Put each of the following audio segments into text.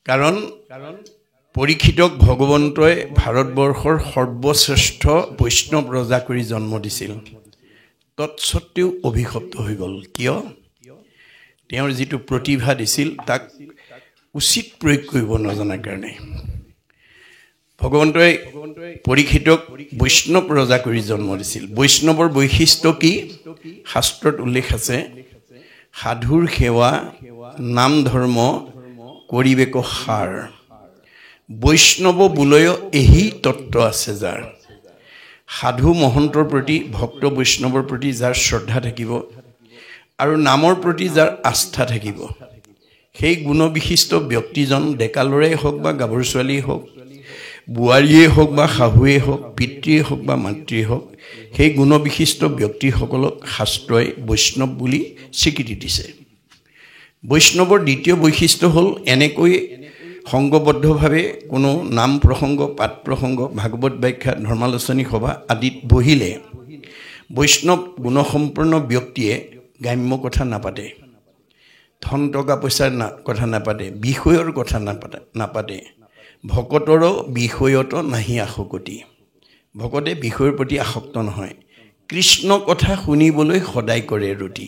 কাৰণ পৰীক্ষিতক ভগৱন্তই ভাৰতবৰ্ষৰ সৰ্বশ্ৰেষ্ঠ বৈষ্ণৱ ৰজা কৰি জন্ম দিছিল। তৎসত্ত্বেও অভিশপ্ত হৈ গ'ল। কিয়? তেওঁৰ যিটো প্ৰতিভা দিছিল তাক উচিত প্ৰয়োগ কৰিব নজনাৰ কাৰণে। ভগৱন্তই পৰীক্ষিতক বৈষ্ণৱ ৰজা কৰি জন্ম দিছিল। বৈষ্ণৱৰ বৈশিষ্ট্য কি? শাস্ত্ৰত উল্লেখ আছে, সাধুৰ সেৱা নাম ধৰ্ম কৰিবেক সাৰ। বৈষ্ণৱ বোলয় এহি তত্ত্ব আছে যাৰ। সাধু মহন্তৰ প্ৰতি, ভক্ত বৈষ্ণৱৰ প্ৰতি যাৰ শ্ৰদ্ধা থাকিব আৰু নামৰ প্ৰতি যাৰ আস্থা থাকিব, সেই গুণবিশিষ্ট ব্যক্তিজন ডেকা ল'ৰাই হওক বা গাভৰু ছোৱালীয়ে হওক, বোৱাৰীয়ে হওক বা শাহুৱে হওক, পিতৃয়ে হওক বা মাতৃয়ে হওক, সেই গুণবিশিষ্ট ব্যক্তিসকলক শাস্ত্ৰই বৈষ্ণৱ বুলি স্বীকৃতি দিছে। বৈষ্ণৱৰ দ্বিতীয় বৈশিষ্ট্য হ'ল এনেকৈ সংঘবদ্ধভাৱে কোনো নাম প্ৰসংগ, পাঠ প্ৰসংগ, ভাগৱত ব্যাখ্যা, ধৰ্মালোচনী সভা আদিত বহিলে বৈষ্ণৱ গুণসম্পন্ন ব্যক্তিয়ে গ্ৰাম্য কথা নাপাতে, ধন টকা পইচাৰ কথা নাপাতে, বিষয়ৰ কথা নাপাতে। ভকতৰো বিষয়ত নাহি আসক্তি। ভকতে বিষয়ৰ প্ৰতি আসক্ত নহয়, কৃষ্ণ কথা শুনিবলৈ সদায় কৰে ৰুটি।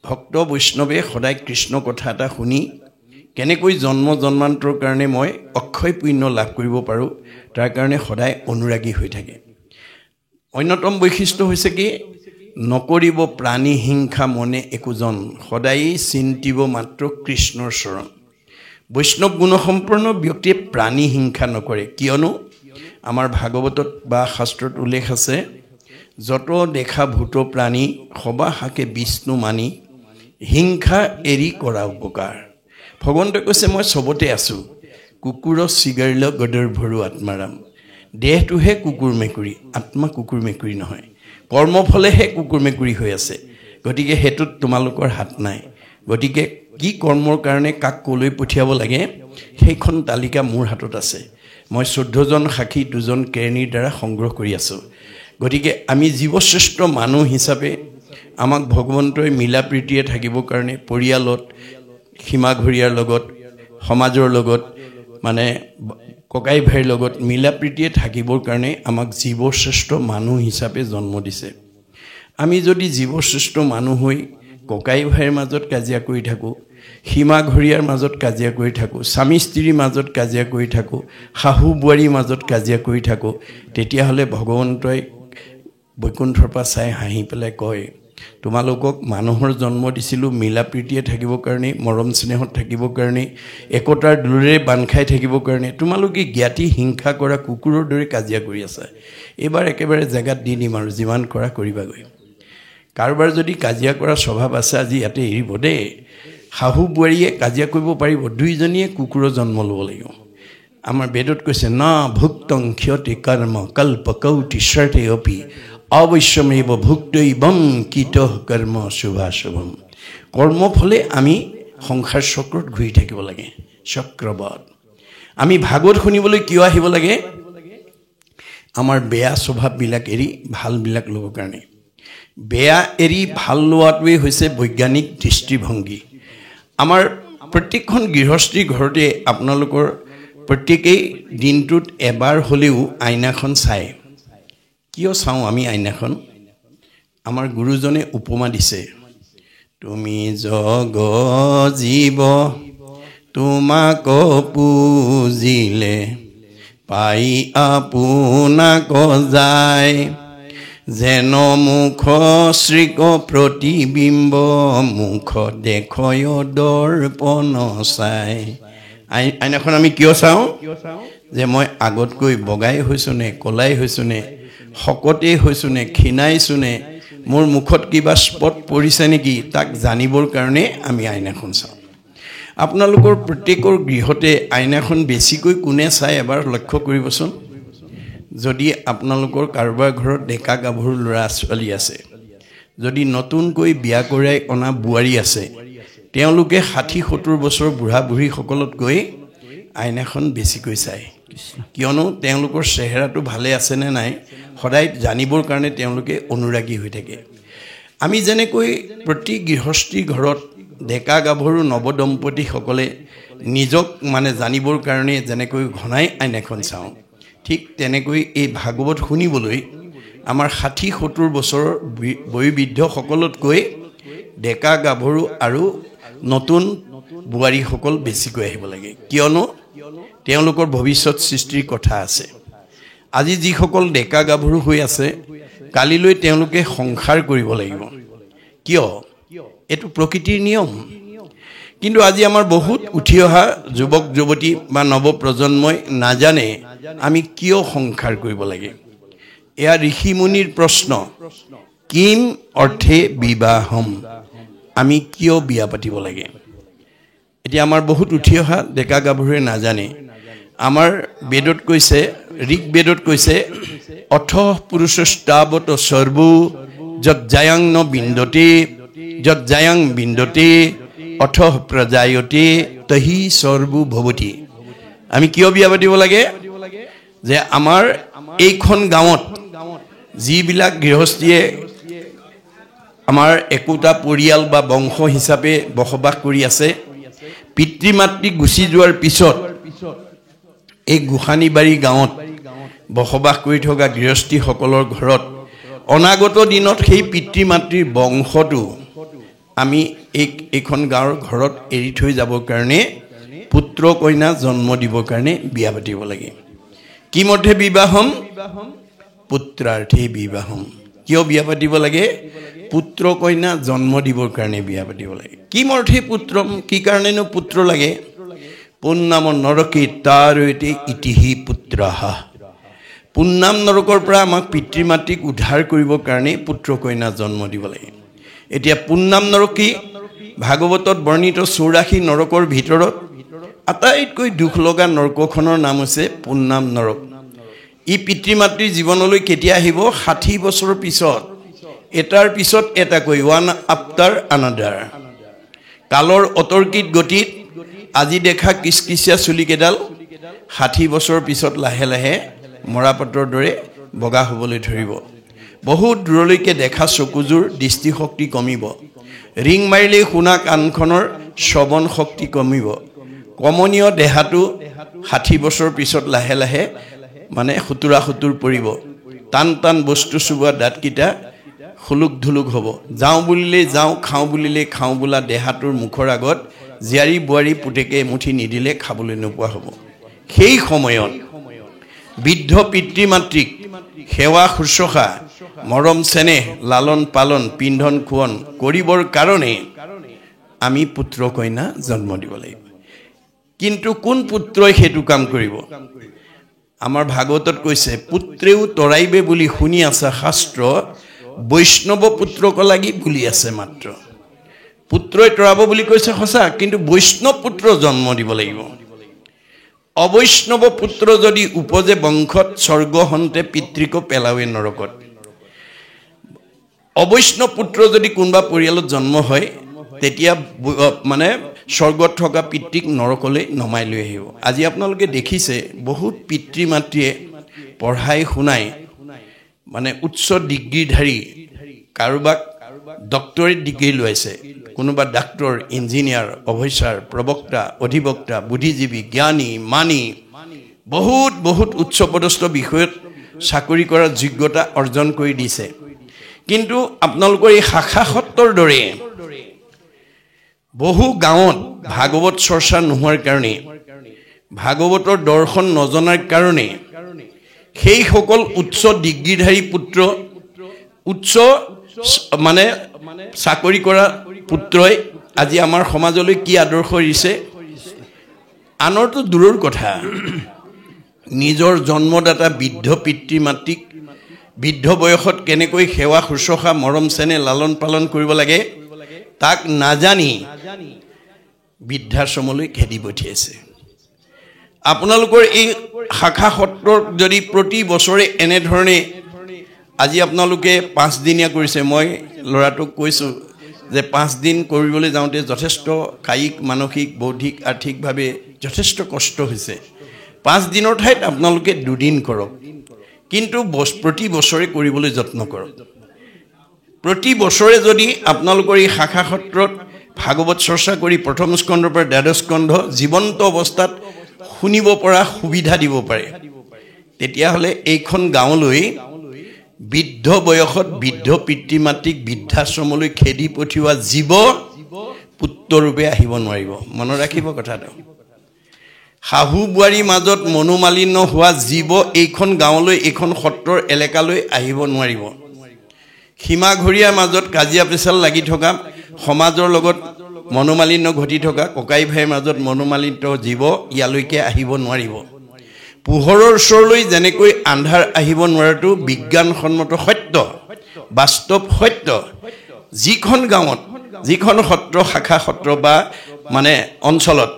ভক্ত বৈষ্ণৱে সদায় কৃষ্ণ কথা এটা শুনি কেনেকৈ জন্ম জন্মান্তৰ কাৰণে মই অক্ষয় পুণ্য লাভ কৰিব পাৰোঁ তাৰ কাৰণে সদায় অনুৰাগী হৈ থাকে। অন্যতম বৈশিষ্ট্য হৈছে কি? নকৰিব প্ৰাণী হিংসা মনে একোজন, সদায় চিন্তিব মাত্ৰ কৃষ্ণৰ চৰণ। বৈষ্ণৱ গুণসম্পন্ন ব্যক্তিয়ে প্ৰাণী হিংসা নকৰে। কিয়নো আমাৰ ভাগৱতত বা শাস্ত্ৰত উল্লেখ আছে, যত দেখা ভূত প্ৰাণী সবা হাকে বিষ্ণু মানি, হিংসা এৰি কৰা উপকাৰ। ভগৱন্তই কৈছে মই চবতে আছোঁ, কুকুৰ চিগাৰিল গদৰ ভৰু আত্মাৰাম। দেহটোহে কুকুৰ মেকুৰী, আত্মা কুকুৰ মেকুৰী নহয়। কৰ্মফলেহে কুকুৰ মেকুৰী হৈ আছে, গতিকে সেইটোত তোমালোকৰ হাত নাই। গতিকে কি কৰ্মৰ কাৰণে কাক কলৈ পঠিয়াব লাগে সেইখন তালিকা মোৰ হাতত আছে। মই 14জন সাক্ষী 2জন কেৰণীৰ দ্বাৰা সংগ্ৰহ কৰি আছোঁ। গতিকে আমি জীৱশ্ৰেষ্ঠ মানুহ হিচাপে আমাক ভগৱন্তই মিলা প্ৰীতিৰে থাকিবৰ কাৰণে পৰিয়ালত, সীমাঘৰীয়াৰ লগত, সমাজৰ লগত, মানে ককাই ভাইৰ লগত মিলা প্ৰীতিৰে থাকিবৰ কাৰণে আমাক জীৱশ্ৰেষ্ঠ মানুহ হিচাপে জন্ম দিছে। আমি যদি জীৱশ্ৰেষ্ঠ মানুহ হৈ ককাই ভাইৰ মাজত কাজিয়া কৰি থাকোঁ, সীমাঘৰীয়াৰ মাজত কাজিয়া কৰি থাকোঁ, স্বামী স্ত্ৰীৰ মাজত কাজিয়া কৰি থাকোঁ, শাহু বোৱাৰীৰ মাজত কাজিয়া কৰি থাকোঁ, তেতিয়াহ'লে ভগৱন্তই বৈকুণ্ঠৰ পৰা চাই হাঁহি পেলাই কয়, তোমালোকক মানুহৰ জন্ম দিছিলোঁ মিলা প্ৰীতিয়ে থাকিবৰ কাৰণে, মৰম স্নেহত থাকিবৰ কাৰণে, একতাৰ দূৰেৰে বান্ধ খাই থাকিবৰ কাৰণে। তোমালোকে জ্ঞাতি হিংসা কৰা কুকুৰৰ দৰে কাজিয়া কৰি আছা। এইবাৰ একেবাৰে জেগাত দি দিম আৰু যিমান কৰা কৰিবাগৈ। কাৰোবাৰ যদি কাজিয়া কৰা স্বভাৱ আছে আজি ইয়াতে এৰিব দেই। শাহু বোৱাৰীয়ে কাজিয়া কৰিব পাৰিব, দুইজনীয়ে কুকুৰৰ জন্ম ল'ব লাগিব। আমাৰ বেদত কৈছে ন ভুক্তং ক্ষতি কৰ্ম কল্প কৌটি স্বাৰ্থে অপি অৱশ্যমেব ভুক্তৈবং কীট কৰ্ম শুভাশুভম। কৰ্মফলে আমি সংসাৰ চক্ৰত ঘূৰি থাকিব লাগে, চক্ৰবত। আমি ভাগৱত শুনিবলৈ কিয় আহিব লাগে? আমাৰ বেয়া স্বভাৱবিলাক এৰি ভালবিলাক ল'বৰ কাৰণে। বেয়া এৰি ভাল লোৱাটোৱেই হৈছে বৈজ্ঞানিক দৃষ্টিভংগী। আমাৰ প্ৰত্যেকখন গৃহস্থীৰ ঘৰতে আপোনালোকৰ প্ৰত্যেকেই দিনটোত এবাৰ হ'লেও আইনাখন চায়। কিয় চাওঁ আমি আইনাখন? আমাৰ গুৰুজনে উপমা দিছে, তুমি জগ জীৱ তোমাক পুজিলে পাই আপোনাক যায়, যেন মুখ শ্ৰীক প্ৰতিবিম্ব মুখ দেখয় দৰ্পণ চাই। আইনাখন আমি কিয় চাওঁ? যে মই আগতকৈ বগাই হৈছোঁ নে, কলাই হৈছোঁ নে, শকতেই হৈছোঁ নে, ক্ষীণাইছোঁ নে, মোৰ মুখত কিবা স্পট পৰিছে নেকি, তাক জানিবৰ কাৰণে আমি আইনাখন চাওঁ। আপোনালোকৰ প্ৰত্যেকৰ গৃহতে আইনাখন বেছিকৈ কোনে চাই এবাৰ লক্ষ্য কৰিবচোন। যদি আপোনালোকৰ কাৰোবাৰ ঘৰত ডেকা গাভৰু ল'ৰা ছোৱালী আছে, যদি নতুনকৈ বিয়া কৰাই অনা বোৱাৰী আছে, তেওঁলোকে 60-70 বছৰ বুঢ়া বুঢ়ীসকলতকৈ আইনাখন বেছিকৈ চায়। কিয়নো তেওঁলোকৰ চেহেৰাটো ভালে আছে নে নাই সদায় জানিবৰ কাৰণে তেওঁলোকে অনুৰাগী হৈ থাকে। আমি যেনেকৈ প্ৰতি গৃহস্থী ঘৰত ডেকা গাভৰু নৱদম্পতীসকলে নিজক মানে জানিবৰ কাৰণে যেনেকৈ ঘনাই আইন এখন চাওঁ ঠিক তেনেকৈ এই ভাগৱত শুনিবলৈ আমাৰ 60-70 বছৰ বয়োবৃদ্ধ সকলতকৈ ডেকা গাভৰু আৰু নতুন বোৱাৰীসকল বেছিকৈ আহিব লাগে কিয়নো তেওঁলোকৰ ভৱিষ্যত সৃষ্টিৰ কথা আছে আজি যিসকল ডেকা গাভৰু হৈ আছে কালিলৈ তেওঁলোকে সংসাৰ কৰিব লাগিব কিয় এটো প্ৰকৃতিৰ নিয়ম কিন্তু আজি আমাৰ বহুত উঠি অহা যুৱক যুৱতী বা নৱ প্ৰজন্মই নাজানে আমি কিয় সংসাৰ কৰিব লাগে এয়া ঋষি মুনিৰ প্ৰশ্ন কিম অৰ্থে বিবাহম আমি কিয় বিয়া পাতিব লাগে এতিয়া আমাৰ বহুত উঠি অহা ডেকা গাভৰুৱে নাজানে আমাৰ বেদত কৈছে ঋক বেদত কৈছে অথ পুৰুষস্তাৱত সৰ্বু যজ্জায়ং ন বিন্দতে যজ্জায়ং বিন্দতে অথ প্ৰজায়তে তহি সৰ্বু ভৱতি আমি কিয় বিয়া পাতিব লাগে যে আমাৰ এইখন গাঁৱত যিবিলাক গৃহস্থীয়ে আমাৰ একোটা পৰিয়াল বা বংশ হিচাপে বসবাস কৰি আছে পিতৃ মাতৃ গুচি যোৱাৰ পিছত এই গোসানীবাৰী গাঁৱত বসবাস কৰি থকা গৃহস্থীসকলৰ ঘৰত অনাগত দিনত সেই পিতৃ মাতৃৰ বংশটো আমি এইখন গাঁৱৰ ঘৰত এৰি থৈ যাবৰ কাৰণে পুত্ৰ কন্যা জন্ম দিবৰ কাৰণে বিয়া পাতিব লাগে কি মতে বিবাহম পুত্ৰাৰ্থে বিবাহম কিয় বিয়া পাতিব লাগে পুত্ৰ কন্যা জন্ম দিবৰ কাৰণে বিয়া পাতিব লাগে কি মৰ্থে পুত্ৰম কি কাৰণেনো পুত্ৰ লাগে পুন্নাম নৰকে তাৰৈতে ইতিহি পুত্ৰহ পুন্নাম নৰকৰ পৰা আমাক পিতৃ মাতৃক উদ্ধাৰ কৰিবৰ কাৰণে পুত্ৰ কন্যা জন্ম দিব লাগে এতিয়া পুন্নাম নৰকি ভাগৱতত বৰ্ণিত 84 নৰকৰ ভিতৰত আটাইতকৈ দুখ লগা নৰকখনৰ নাম হৈছে পুন্নাম নৰক ই পিতৃ মাতৃৰ জীৱনলৈ কেতিয়া আহিব 60 বছৰৰ পিছত এটাৰ পিছত এটাকৈ ওৱান আফটাৰ আনাদাৰ কালৰ অতৰ্কিত গতিত আজি দেখা কিচকিচিয়া চুলিকেডাল 60 বছৰৰ পিছত লাহে লাহে মৰাপাতৰ দৰে বগা হ'বলৈ ধৰিব বহুত দূৰলৈকে দেখা চকুজোৰ দৃষ্টিশক্তি কমিব ৰিং মাৰিলে শুনা কাণখনৰ শ্ৰৱণ শক্তি কমিব কমনীয় দেহাটো 60 বছৰৰ পিছত লাহে লাহে মানে খুতুৰা খুতুৰ পৰিব টান টান বস্তু চুবোৱা দাঁতকিটা খুলুক ধুলুক হ'ব যাওঁ বুলিলে যাওঁ খাওঁ বুলিলে খাওঁ বোলা দেহাটোৰ মুখৰ আগত জিয়াৰী বোৱাৰী পুতেকে মুঠি নিদিলে খাবলৈ নোপোৱা হ'ব সেই সময়ত বৃদ্ধ পিতৃ মাতৃক সেৱা শুশ্ৰূষা মৰম চেনেহ লালন পালন পিন্ধন খুৱন কৰিবৰ কাৰণে আমি পুত্ৰ কন্যা জন্ম দিব লাগিব কিন্তু কোন পুত্ৰই সেইটো কাম কৰিব আমাৰ ভাগৱতত কৈছে পুত্ৰেও তৰাইবে বুলি শুনি আছে শাস্ত্ৰ বৈষ্ণৱ পুত্ৰক লাগি বুলি আছে মাত্ৰ পুত্ৰই তৰাব বুলি কৈছে সঁচা কিন্তু বৈষ্ণৱ পুত্ৰ জন্ম দিব লাগিব অবৈষ্ণৱ পুত্ৰ যদি উপজে বংশত স্বৰ্গ হন্তে পিতৃক পেলাৱে নৰকত অবৈষ্ণৱ পুত্ৰ যদি কোনবা পৰিয়ালত জন্ম হয় তেতিয়া মানে স্বৰ্গত থকা পিতৃক নৰকলৈ নমাই লৈ আহিব আজি আপোনালোকে দেখিছে বহুত পিতৃ মাতৃয়ে পঢ়াই শুনাই মানে উচ্চ ডিগ্ৰীধাৰী কাৰোবাক ডক্টৰেট ডিগ্ৰী লৈছে কোনোবা ডাক্তৰ ইঞ্জিনিয়াৰ অফিচাৰ প্ৰবক্তা অধিবক্তা বুদ্ধিজীৱী জ্ঞানী মানি বহুত বহুত উচ্চ পদস্থ বিষয়ত চাকৰি কৰাৰ যোগ্যতা অৰ্জন কৰি দিছে কিন্তু আপোনালোকৰ এই শাখা সত্ৰৰ দৰে বহু গাঁৱত ভাগৱত চৰ্চা নোহোৱাৰ কাৰণে ভাগৱতৰ দৰ্শন নজনাৰ কাৰণে সেই সকল উচ্চ ডিগ্ৰীধাৰী পুত্ৰ উচ্চ মানে চাকৰি কৰা পুত্ৰই আজি আমাৰ সমাজলৈ কি আদৰ্শ দিছে আনৰটো দূৰৰ কথা নিজৰ জন্মদাতা বৃদ্ধ পিতৃ মাতৃক বৃদ্ধ বয়সত কেনেকৈ সেৱা শুশ্ৰূষা মৰম চেনেহ লালন পালন কৰিব লাগে তাক নাজানি বৃদ্ধাশ্ৰমলৈ খেদি পঠিয়াইছে আপোনালোকৰ এই শাখা সত্ৰৰ যদি প্ৰতি বছৰে এনে ধৰণে আজি আপোনালোকে 5 দিনীয়া কৰিছে মই লৰাটোক কৈছো যে 5 দিন কৰিবলৈ যাওঁতে যথেষ্ট কায়িক মানসিক বৌদ্ধিক আৰ্থিকভাৱে যথেষ্ট কষ্ট হৈছে 5 দিনৰ ঠাইত আপোনালোকে 2 দিন কৰক কিন্তু প্ৰতি বছৰে কৰিবলৈ যত্ন কৰক প্ৰতি বছৰে যদি আপোনালোকৰ এই শাখা সত্ৰত ভাগৱত চৰ্চা কৰি প্ৰথম স্কন্ধৰ পৰা দ্বাদশ স্কন্ধ জীৱন্ত অৱস্থাত শুনিব পৰা সুবিধা দিব পাৰে তেতিয়াহ'লে এইখন গাঁৱলৈ বৃদ্ধ বয়সত বৃদ্ধ পিতৃ মাতৃক বৃদ্ধাশ্ৰমলৈ খেদি পঠিওৱা জীৱ পুত্ৰৰূপে আহিব নোৱাৰিব মনত ৰাখিব কথাটো শাহু বোৱাৰীৰ মাজত মনোমালিন্য হোৱা জীৱ এইখন গাঁৱলৈ এইখন সত্ৰৰ এলেকালৈ আহিব নোৱাৰিব সীমাঘৰীয়াৰ মাজত কাজিয়া পেচাল লাগি থকা সমাজৰ লগত মনোমালিন্য ঘটি থকা ককাই ভাইৰ মাজত মনোমালিন্য জীৱ ইয়ালৈকে আহিব নোৱাৰিব পোহৰৰ ওচৰলৈ যেনেকৈ আন্ধাৰ আহিব নোৱাৰাটো বিজ্ঞানসন্মত সত্য বাস্তৱ সত্য যিখন গাঁৱত যিখন সত্ৰ শাখা সত্ৰ বা মানে অঞ্চলত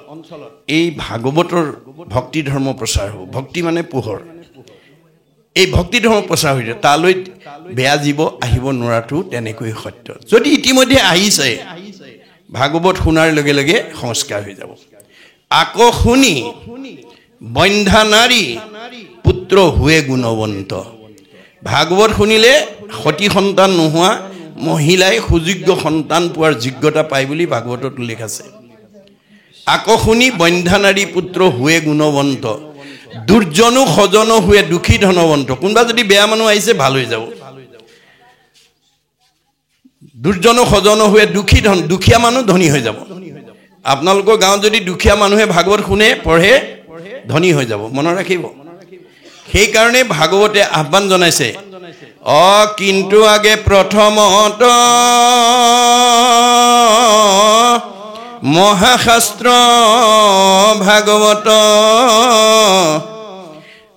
এই ভাগৱতৰ ভক্তি ধৰ্ম প্ৰচাৰ হ'ব ভক্তি মানে পোহৰ এই ভক্তি ধৰ্ম প্ৰচাৰ হৈ তালৈ বেয়া জীৱ আহিব নোৱাৰাটো তেনেকৈ সত্য যদি ইতিমধ্যে আহিছে ভাগৱত শুনাৰ লগে লগে সংস্কাৰ হৈ যাব আকৌ শুনি বন্ধা নাৰী পুত্ৰ হুৱে গুণৱন্ত ভাগৱত শুনিলে সতী সন্তান নোহোৱা মহিলাই সুযোগ্য সন্তান পোৱাৰ যোগ্যতা পায় বুলি ভাগৱতত উল্লেখ আছে আকৌ শুনি বন্ধা নাৰী পুত্ৰ হুৱে গুণৱন্ত দুৰ্জনো সজন হুৱে দুখী ধনৱন্ত কোনোবা যদি বেয়া মানুহ আহিছে ভাল হৈ যাব দুৰ্জনো সজন হুৱে দুখীয়া মানুহ ধনী হৈ যাব আপোনালোকৰ গাঁৱত যদি দুখীয়া মানুহে ভাগৱত শুনে পঢ়ে ধনী হৈ যাব মনত ৰাখিব সেইকাৰণে ভাগৱতে আহ্বান জনাইছে কিন্তু আগে প্ৰথমত মহাশাস্ত্ৰ ভাগৱত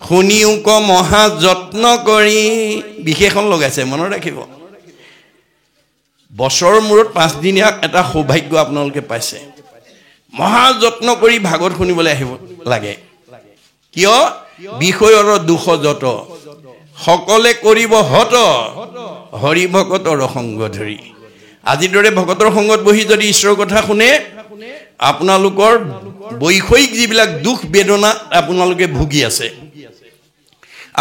শুনিও ক মহা যত্ন কৰি বিশেষণ লগাইছে মনত ৰাখিব বছৰৰ মূৰত 5 দিনীয়া এটা সৌভাগ্য আপোনালোকে পাইছে মহা যত্ন কৰি ভাগৱত শুনিবলৈ আহিব লাগে কিয় বিষয়ৰ দুখ যত সকলে কৰিব হত হৰি ভকতৰ সংগ ধৰি আজিৰ দৰে ভকতৰ সংগত বহি যদি ঈশ্বৰৰ কথা শুনে আপোনালোকৰ বৈষয়িক যিবিলাক দুখ বেদনা আপোনালোকে ভুগি আছে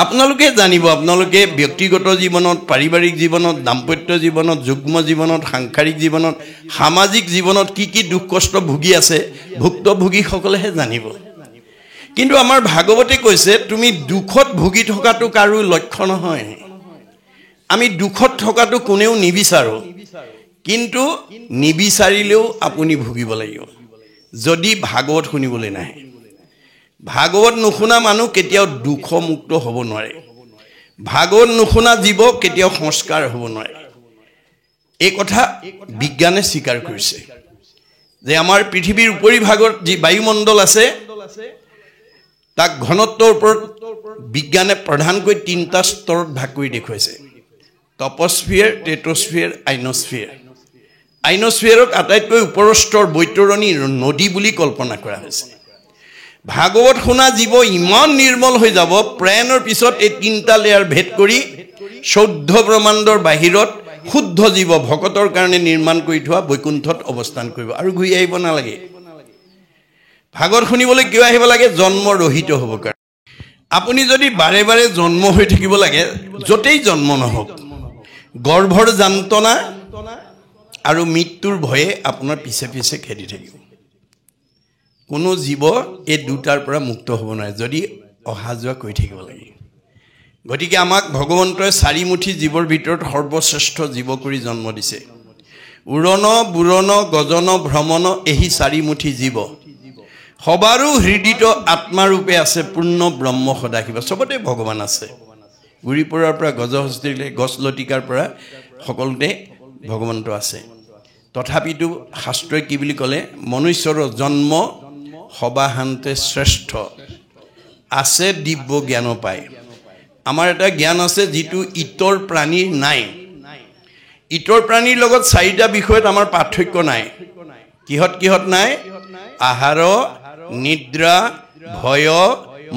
আপোনালোকে জানিব আপোনালোকে ব্যক্তিগত জীৱনত পাৰিবাৰিক জীৱনত দাম্পত্য জীৱনত যুগ্ম জীৱনত সাংসাৰিক জীৱনত সামাজিক জীৱনত কি দুখ কষ্ট ভুগি আছে ভুক্তভোগীসকলেহে জানিব কিন্তু আমাৰ ভাগৱতে কৈছে তুমি দুখত ভুগি থকাটো কাৰো লক্ষ্য নহয় আমি দুখত থকাটো কোনেও নিবিচাৰো কিন্তু নিবিচাৰিলেও আপুনি ভুগিব লাগিব যদি ভাগৱত শুনিবলৈ নাহে ভাগৱত নুশুনা মানুহ কেতিয়াও দুখমুক্ত হ'ব নোৱাৰে ভাগৱত নুশুনা জীৱ কেতিয়াও সংস্কাৰ হ'ব নোৱাৰে এই কথা বিজ্ঞানে স্বীকাৰ কৰিছে যে আমাৰ পৃথিৱীৰ উপৰি ভাগত যি বায়ুমণ্ডল আছে তাক ঘনত্বৰ ওপৰত বিজ্ঞানে প্ৰধানকৈ 3টা স্তৰত ভাগ কৰি দেখুৱাইছে টপস্ফিয়াৰ টেট্ৰস্ফিয়াৰ আইনস্ফিয়াৰক আটাইতকৈ ওপৰৰ স্তৰ বৈতৰণী নদী বুলি কল্পনা কৰা হৈছে ভাগৱত শুনা জীৱ ইমান নিৰ্মল হৈ যাব প্ৰয়াণৰ পিছত এই 3টা লেয়াৰ ভেদ কৰি 14 ব্ৰহ্মাণ্ডৰ বাহিৰত শুদ্ধ জীৱ ভকতৰ কাৰণে নিৰ্মাণ কৰি থোৱা বৈকুণ্ঠত অৱস্থান কৰিব আৰু ঘূৰি আহিব নালাগে ভাগৱত শুনিবলৈ কিয় আহিব লাগে জন্ম ৰহিত হ'ব কাৰণে আপুনি যদি বাৰে বাৰে জন্ম হৈ থাকিব লাগে যতেই জন্ম নহওক গৰ্ভৰ যন্ত্ৰণা আৰু মৃত্যুৰ ভয়ে আপোনাৰ পিছে পিছে খেদি থাকিব কোনো জীৱ এই দুটাৰ পৰা মুক্ত হ'ব নোৱাৰে যদি অহা যোৱা কৰি থাকিব লাগে গতিকে আমাক ভগৱন্তই 4 মুঠি জীৱৰ ভিতৰত সৰ্বশ্ৰেষ্ঠ জীৱ কৰি জন্ম দিছে উৰণ বুৰণ গজন ভ্ৰমণ এই 4 মুঠি জীৱ সবাৰো হৃদিত আত্মাৰূপে আছে পূৰ্ণ ব্ৰহ্ম সদাশিৱ সবতে ভগৱান আছে গুৰি পৰাৰ পৰা গজহস্তিলৈ গছ লতিকাৰ পৰা সকলোতে ভগৱন্ত আছে তথাপিতো শাস্ত্ৰই কি বুলি ক'লে মনুষ্যৰ জন্ম সবাহান্তে শ্ৰেষ্ঠ আছে দিব্য জ্ঞান পায় আমাৰ এটা জ্ঞান আছে যিটো ইতৰ প্ৰাণীৰ নাই ইতৰ প্ৰাণীৰ লগত 4টা বিষয়ত আমাৰ পাৰ্থক্য নাই কিহত নাই আহাৰ নিদ্ৰা ভয়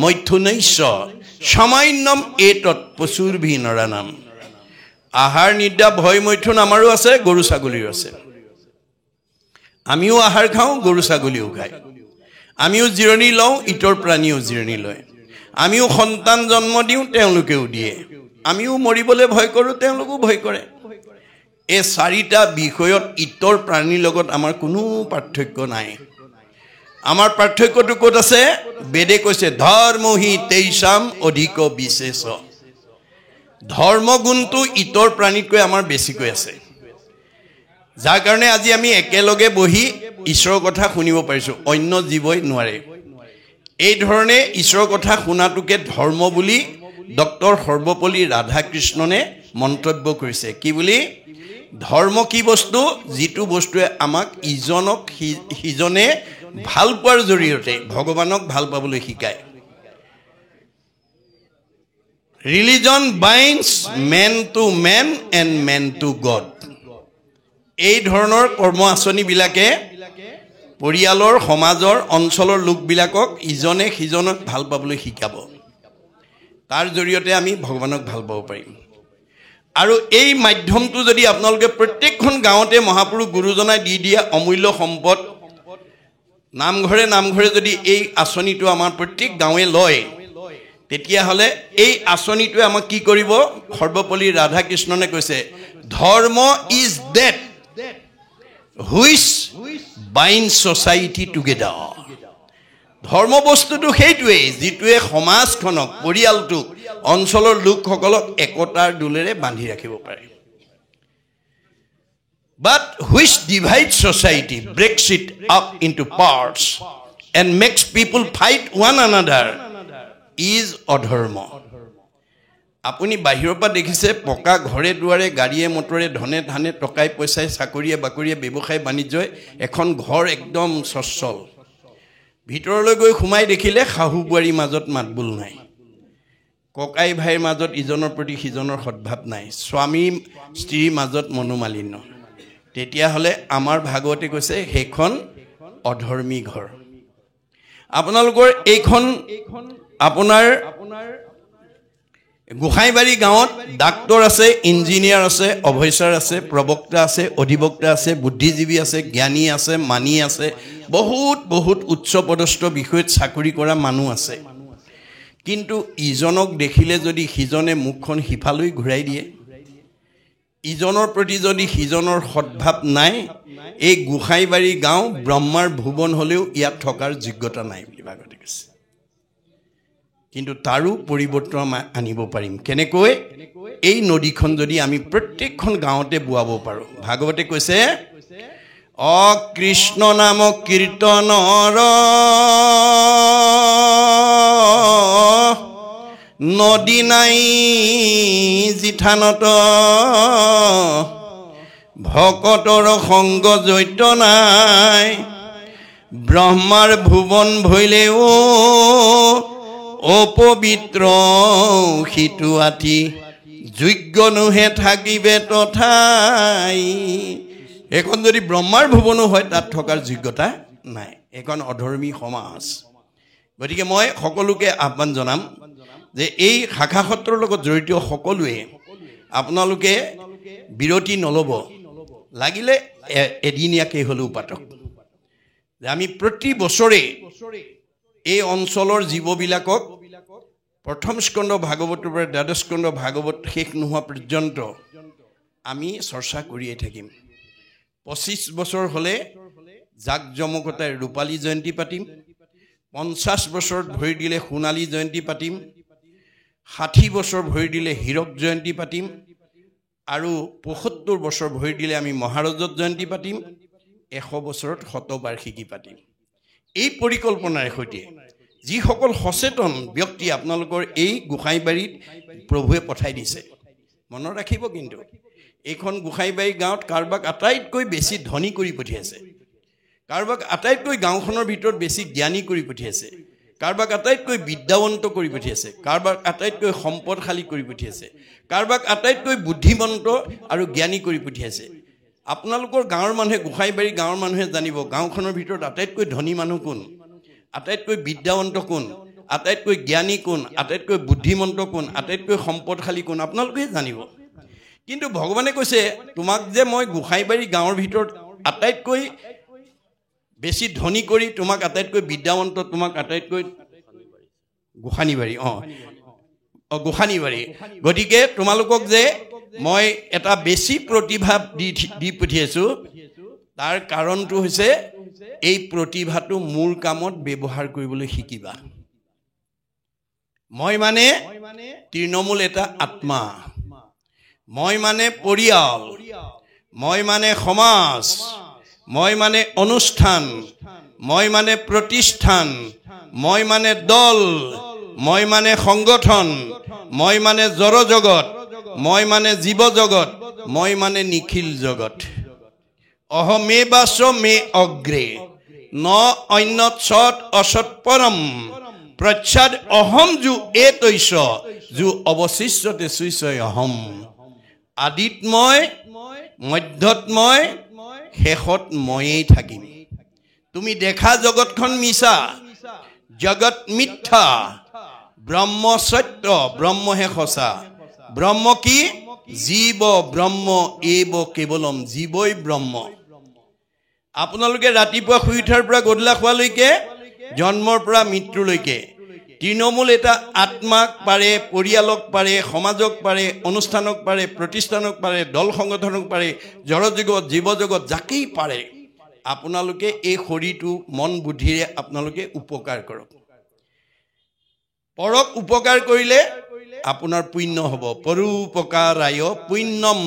মৈথুনৈশ্য সামান্যম এতৎ পশুৰভি নৰানাম আহাৰ নিদ্ৰা ভয় মৈথুন আমাৰো আছে গৰু ছাগলীৰ আছে আমিও আহাৰ খাওঁ গৰু ছাগলীও খায় আমিও জিৰণি লওঁ ইতৰ প্ৰাণীও জিৰণি লয় আমিও সন্তান জন্ম দিওঁ তেওঁলোকেও দিয়ে আমিও মৰিবলৈ ভয় কৰোঁ তেওঁলোকেও ভয় কৰে এই চাৰিটা বিষয়ত ইতৰ প্ৰাণীৰ লগত আমাৰ কোনো পাৰ্থক্য নাই আমাৰ পাৰ্থক্যটো ক'ত আছে বেদে কৈছে ধৰ্মহি তেইছাম অধিক বিশেষ ধৰ্ম গুণটো ইতৰ প্ৰাণীতকৈ আমাৰ বেছিকৈ আছে যাৰ কাৰণে আজি আমি একেলগে বহি ঈশ্বৰৰ কথা শুনিব পাৰিছো অন্য জীৱই নোৱাৰে এই ধৰণে ঈশ্বৰৰ কথা শুনাটোকে ধৰ্ম বুলি ডক্টৰ সৰ্বপল্লী ৰাধাকৃষ্ণনে মন্তব্য কৰিছে কি বুলি ধৰ্ম কি বস্তু যিটো বস্তুৱে আমাক ইজনক সিজনে ভাল পোৱাৰ জৰিয়তে ভগৱানক ভাল পাবলৈ শিকায় religion binds man to man and man to God এই ধৰণৰ কৰ্ম আঁচনিবিলাকে পৰিয়ালৰ সমাজৰ অঞ্চলৰ লোকবিলাকক ইজনে সিজনক ভাল পাবলৈ শিকাব তাৰ জৰিয়তে আমি ভগৱানক ভাল পাব পাৰিম আৰু এই মাধ্যমটো যদি আপোনালোকে প্ৰত্যেকখন গাঁৱতে মহাপুৰুষ গুৰুজনাই দি দিয়া অমূল্য সম্পদ নামঘৰে যদি এই আঁচনিটো আমাৰ প্ৰত্যেক গাঁৱে লয় তেতিয়াহ'লে এই আঁচনিটোৱে আমাক কি কৰিব সৰ্বপল্লী ৰাধাকৃষ্ণনে কৈছে dharma is that which bind society together ধৰ্ম বস্তুটো সেইটোৱেই যিটোৱে সমাজখনক পৰিয়ালটোক অঞ্চলৰ লোকসকলক একতাৰ দোলেৰে বান্ধি ৰাখিব পাৰে but which divides society breaks it up into parts and makes people fight one another is adharma আপুনি বাহিৰৰ পৰা দেখিছে পকা ঘৰে দুৱাৰে গাড়ীয়ে মটৰে ধনে ধানে টকাই পইচাই চাকৰিয়ে বাকৰিয়ে ব্যৱসায় বাণিজ্যই এখন ঘৰ একদম সচ্ছল ভিতৰলৈ গৈ সোমাই দেখিলে শাহু বোৱাৰীৰ মাজত মাতবোল নাই ককাই ভাইৰ মাজত ইজনৰ প্ৰতি সিজনৰ সদ্ভাৱ নাই স্বামী স্ত্ৰীৰ মাজত মনোমালিন্য তেতিয়াহ'লে আমাৰ ভাগৱতে কৈছে সেইখন অধৰ্মী ঘৰ আপোনালোকৰ এইখন আপোনাৰ গোসাইবাৰী গাঁৱত ডাক্তৰ আছে ইঞ্জিনিয়াৰ আছে অফিচাৰ আছে প্ৰবক্তা আছে অধিবক্তা আছে বুদ্ধিজীৱী আছে জ্ঞানী আছে মানি আছে বহুত উচ্চ পদস্থ বিষয়ত চাকৰি কৰা মানুহ আছে কিন্তু ইজনক দেখিলে যদি সিজনে মুখখন সিফালৈ ঘূৰাই দিয়ে ইজনৰ প্ৰতি যদি সিজনৰ সদ্ভাৱ নাই এই গোসাইবাৰী গাঁও ব্ৰহ্মাৰ ভুৱন হ'লেও ইয়াত থকাৰ যোগ্যতা নাই বুলি ভাগৱতে কৈছে কিন্তু তাৰো পৰিৱৰ্তন আনিব পাৰিম কেনেকৈ এই নদীখন যদি আমি প্ৰত্যেকখন গাঁৱতে বুৱাব পাৰোঁ ভাগৱতে কৈছে কৃষ্ণ নাম কীৰ্তনৰ নদী নাই জিঠানত ভকতৰ সংগ জৈত নাই ব্ৰহ্মাৰ ভুৱন ভৈলেও অপবিত্ৰ সিটো আঠি যোগ্য নোহে থাকিবে তথাই এখন যদি ব্ৰহ্মাৰ ভুৱনো হয় তাত থকাৰ যোগ্যতা নাই এখন অধৰ্মী সমাজ গতিকে মই সকলোকে আহ্বান জনাম যে এই শাখা সত্ৰৰ লগত জড়িত সকলোৱে আপোনালোকে বিৰতি নল'ব লাগিলে এদিনীয়াকৈ হ'লেও পাতক যে আমি প্ৰতি বছৰে এই অঞ্চলৰ জীৱবিলাকক প্ৰথম স্কন্ধ ভাগৱতৰ পৰা দ্বাদশ স্কন্ধ ভাগৱত শেষ নোহোৱা পৰ্যন্ত আমি চৰ্চা কৰিয়ে থাকিম 25 বছৰ হ'লে জাক জমকতাই ৰূপালী জয়ন্তী পাতিম 50 বছৰত ভৰি দিলে সোণালী জয়ন্তী পাতিম 60 বছৰ ভৰি দিলে হীৰক জয়ন্তী পাতিম আৰু 75 বছৰ ভৰি দিলে আমি মহাৰজত জয়ন্তী পাতিম 100 বছৰত শতবাৰ্ষিকী পাতিম এই পৰিকল্পনাৰ সৈতে যিসকল সচেতন ব্যক্তি আপোনালোকৰ এই গোসাইবাৰীত প্ৰভুৱে পঠাই দিছে মনত ৰাখিব কিন্তু এইখন গোসাইবাৰী গাঁৱত কাৰোবাক আটাইতকৈ বেছি ধনী কৰি পঠিয়াইছে কাৰোবাক আটাইতকৈ গাঁওখনৰ ভিতৰত বেছি জ্ঞানী কৰি পঠিয়াইছে কাৰোবাক আটাইতকৈ বিদ্যাৱন্ত কৰি পঠিয়াইছে কাৰোবাক আটাইতকৈ সম্পদশালী কৰি পঠিয়াইছে কাৰোবাক আটাইতকৈ বুদ্ধিমন্ত আৰু জ্ঞানী কৰি পঠিয়াইছে আপোনালোকৰ গাঁৱৰ মানুহে গোসাইবাৰী গাঁৱৰ মানুহে জানিব গাঁওখনৰ ভিতৰত আটাইতকৈ ধনী মানুহ কোন আটাইতকৈ বিদ্যাৱন্ত কোন আটাইতকৈ জ্ঞানী কোন আটাইতকৈ বুদ্ধিমন্ত কোন আটাইতকৈ সম্পদশালী কোন আপোনালোকে জানিব কিন্তু ভগৱানে কৈছে তোমাক যে মই গোসাইবাৰী গাঁৱৰ ভিতৰত আটাইতকৈ বেছি ধনী কৰি তোমাক আটাইতকৈ বিদ্যাৱন্ত তোমাক আটাইতকৈ গোসানীবাৰী গোসানীবাৰী গতিকে তোমালোকক যে মই এটা বেছি প্ৰতিভা দি পঠিয়াইছো তাৰ কাৰণটো হৈছে এই প্ৰতিভাটো মূল কামত ব্যৱহাৰ কৰিবলৈ শিকিবা মই মানে তৃণমূল এটা আত্মা মই মানে পৰিয়াল মই মানে সমাজ মই মানে অনুষ্ঠান মই মানে প্ৰতিষ্ঠান মই মানে দল মই মানে সংগঠন মই মানে জড় জগত মই মানে জীৱ জগত মই মানে নিখিল জগত অহমেবাস মে অগ্ৰে ন অন্যত সৎ অসৎ পৰম প্ৰচ্ছদ অহম যু এতৈছ যু অৱশিষ্যতে সুইছয় অহম আদিত মই মধ্যত মই শেষত ময়েই থাকিম তুমি দেখা জগতখন মিছা জগত মিথ্যা ব্ৰহ্ম সত্য ব্ৰহ্মহে সঁচা ব্ৰহ্ম কি জীৱ ব্ৰহ্ম এব কেৱলম জীৱই ব্ৰহ্ম আপোনালোকে ৰাতিপুৱা শুই উঠাৰ পৰা গধূলা খোৱালৈকে জন্মৰ পৰা মৃত্যুলৈকে তৃণমূল এটা আত্মাক পাৰে পৰিয়ালক পাৰে সমাজক পাৰে অনুষ্ঠানক পাৰে প্ৰতিষ্ঠানক পাৰে দল সংগঠনক পাৰে জড় জগত জীৱ জগত যাকেই পাৰে আপোনালোকে এই শৰীৰটো মন বুদ্ধিৰে আপোনালোকে উপকাৰ কৰক পৰক উপকাৰ কৰিলে আপোনাৰ পুণ্য হ'ব পৰোপকাৰায় পুণ্যম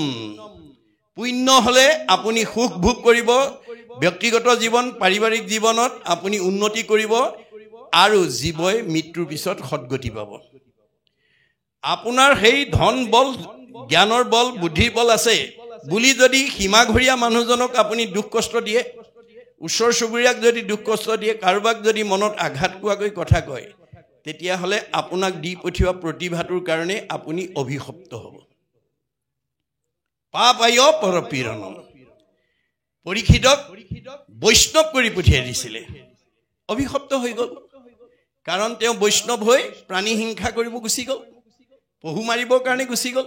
পুণ্য হলে আপুনি সুখ ভোগ কৰিব ব্যক্তিগত জীৱন পাৰিবাৰিক জীৱনত আপুনি উন্নতি কৰিব আৰু জীৱই মৃত্যুৰ পিছত সদ্গতি পাব আপোনাৰ সেই ধন বল জ্ঞানৰ বল বুদ্ধিৰ বল আছে বুলি যদি সীমাঘৰীয়া মানুহজনক আপুনি দুখ কষ্ট দিয়ে ওচৰ চুবুৰীয়াক যদি দুখ কষ্ট দিয়ে কাৰোবাক যদি মনত আঘাত কোৱাকৈ কথা কয় তেতিয়াহ'লে আপোনাক দি পঠিওৱা প্ৰতিভাটোৰ কাৰণে আপুনি অভিশপ্ত হ'ব পাপায় পৰপীড়নম পৰীক্ষিতক বৈষ্ণৱ কৰি পঠিয়াই দিছিলে অভিশপ্ত হৈ গ'ল কাৰণ তেওঁ বৈষ্ণৱ হৈ প্ৰাণী হিংসা কৰিব গুচি গ'ল পহু মাৰিবৰ কাৰণে গুচি গ'ল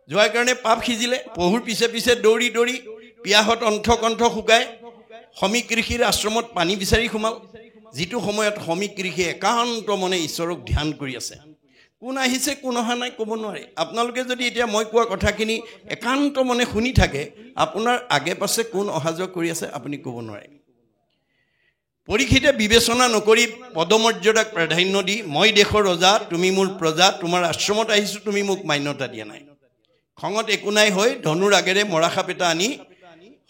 যোৱাৰ কাৰণে পাপ সিজিলে পহুৰ পিছে পিছে দৌৰি দৌৰি পিয়াহত অন্থকণ্ঠ শুকাই শ্ৰমিক ঋষিৰ আশ্ৰমত পানী বিচাৰি সোমাল যিটো সময়ত শ্ৰমিক ঋষিয়ে একান্ত মনে ঈশ্বৰক ধ্যান কৰি আছে কোন আহিছে কোন অহা নাই ক'ব নোৱাৰে আপোনালোকে যদি এতিয়া মই কোৱা কথাখিনি একান্ত মনে শুনি থাকে আপোনাৰ আগে পাছে কোন অহা যোৱা কৰি আছে আপুনি ক'ব নোৱাৰে পৰীক্ষিতে বিবেচনা নকৰি পদমৰ্যাদাক প্ৰাধান্য দি মই দেশৰ ৰজা তুমি মোৰ প্ৰজা তোমাৰ আশ্ৰমত আহিছো তুমি মোক মান্যতা দিয়া নাই খঙত একো নাই হৈ ধনুৰ আগেৰে মৰাসাপ এটা আনি